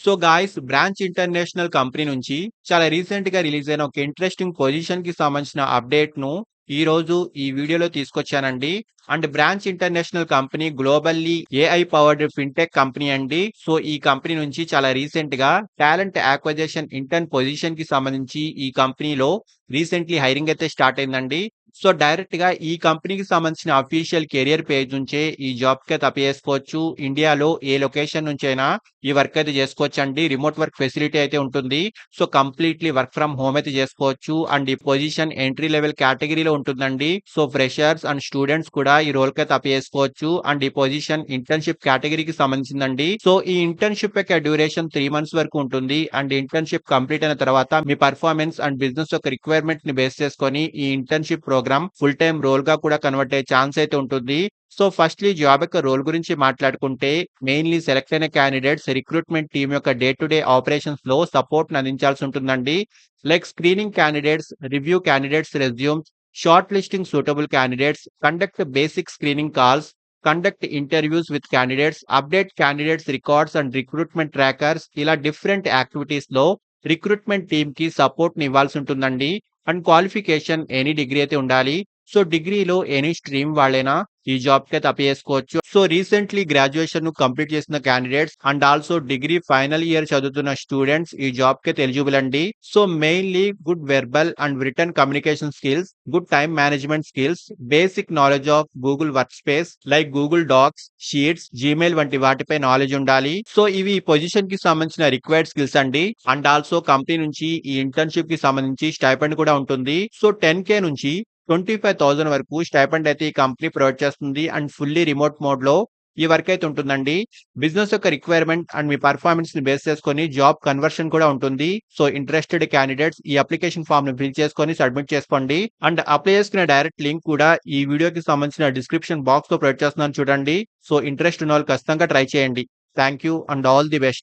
So guys branch international company నుంచి చాలా recent గా రిలీజ్ అయిన ఒక ఇంట్రెస్టింగ్ పొజిషన్ కి సంబంధించిన అప్డేట్ ను ఈ రోజు ఈ వీడియోలో తీసుకొచ్చానండి. And branch international company globally AI powered fintech company అండి. సో ఈ కంపెనీ నుంచి చాలా రీసెంట్ గా టాలెంట్ యాక్విజిషన్ ఇంటర్న్ పొజిషన్ కి సంబంధించి ఈ కంపెనీలో రీసెంట్లీ హైరింగ్ అయితే స్టార్ట్ అయిందండి. సో డైరెక్ట్ గా ఈ కంపెనీకి సంబంధించిన అఫీషియల్ కెరియర్ పేజ్ నుంచే ఈ జాబ్ కి చేసుకోవచ్చు. ఇండియాలో ఏ లొకేషన్ నుంచి అయినా ఈ వర్క్ అయితే చేసుకోవచ్చండి. రిమోట్ వర్క్ ఫెసిలిటీ అయితే ఉంటుంది. So completely work from home అయితే చేసుకోవచ్చు. అండ్ ఈ పొజిషన్ ఎంట్రీ లెవెల్ కేటగిరీలో ఉంటుందండి. సో ఫ్రెషర్స్ అండ్ స్టూడెంట్స్ కూడా ఈ రోల్ కి అయితే చేసుకోవచ్చు. అండ్ ఈ పొజిషన్ ఇంటర్న్షిప్ కేటగిరీకి సంబంధించిందండి. సో ఈ ఇంటర్న్షిప్ యొక్క డ్యూరేషన్ 3 మంత్స్ వరకు ఉంటుంది. అండ్ ఇంటర్న్షిప్ కంప్లీట్ అయిన తర్వాత మీ పర్ఫార్మెన్స్ అండ్ బిజినెస్ యొక్క రిక్వైర్మెంట్ ని బేస్ చేసుకొని ఈ internship program full time role గా కూడా కన్వర్ట్ అయ్యే ఛాన్స్ అయితే ఉంటుంది. సో ఫస్ట్‌లీ జాబ్ యొక్క రోల్ గురించి మాట్లాడుకుంటే మెయిన్‌లీ సెలెక్ట్ అయిన క్యాండిడేట్స్ రిక్రూట్‌మెంట్ టీమ్ యొక్క డే టు డే ఆపరేషన్స్‌లో సపోర్ట్‌ని అందించాల్సి ఉంటుందండి. Like screening candidates, review candidates resumes, short listing suitable candidates, conduct basic screening calls, conduct interviews with candidates, update candidates records and recruitment trackers ఇలా different యాక్టివిటీస్‌లో recruitment టీమ్‌కి సపోర్ట్‌ని ఇవ్వాల్సి ఉంటుందండి. అండ్ క్వాలిఫికేషన్ ఎనీ డిగ్రీ అయితే ఉండాలి. సో డిగ్రీలో any stream వాళ్ళైనా ఈ జాబ్ కి అయితే చేసుకోవచ్చు. సో రీసెంట్లీ గ్రాడ్యుయేషన్ కంప్లీట్ చేసిన candidates and also degree final year చదువుతున్న స్టూడెంట్స్ ఈ జాబ్ కి ఎలిజిబుల్ అండి. So mainly good verbal and written communication skills, good time management skills, basic knowledge of Google workspace like Google Docs, sheets, Gmail వంటి వాటిపై knowledge ఉండాలి. So ఇవి ఈ position కి సంబంధించిన రిక్వైర్డ్ స్కిల్స్ అండి. అండ్ ఆల్సో కంపెనీ నుంచి ఈ ఇంటర్న్షిప్ కి సంబంధించి స్టైపెండ్ కూడా ఉంటుంది. సో 10K నుంచి 25,000 వరకు స్టైపెండ్ అయితే ఈ కంపెనీ ప్రొవైడ్ చేస్తుంది. అండ్ ఫుల్లీ రిమోట్ మోడ్ లో ఈ వర్క్ అయితే ఉంటుందండి. బిజినెస్ యొక్క రిక్వైర్మెంట్ అండ్ మీ పర్ఫార్మెన్స్ ని బేస్ చేసుకొని జాబ్ కన్వర్షన్ కూడా ఉంటుంది. సో ఇంట్రెస్టెడ్ క్యాండిడేట్స్ ఈ అప్లికేషన్ ఫామ్ ని ఫిల్ చేసుకొని సబ్మిట్ చేసుకోండి. అండ్ అప్లై చేసుకునే డైరెక్ట్ లింక్ కూడా ఈ వీడియోకి సంబంధించిన డిస్క్రిప్షన్ బాక్స్ లో ప్రొవైడ్ చేస్తున్నాను చూడండి. సో ఇంట్రెస్ట్ ఉన్న వాళ్ళు ఖచ్చితంగా ట్రై చేయండి. Thank you and all the best.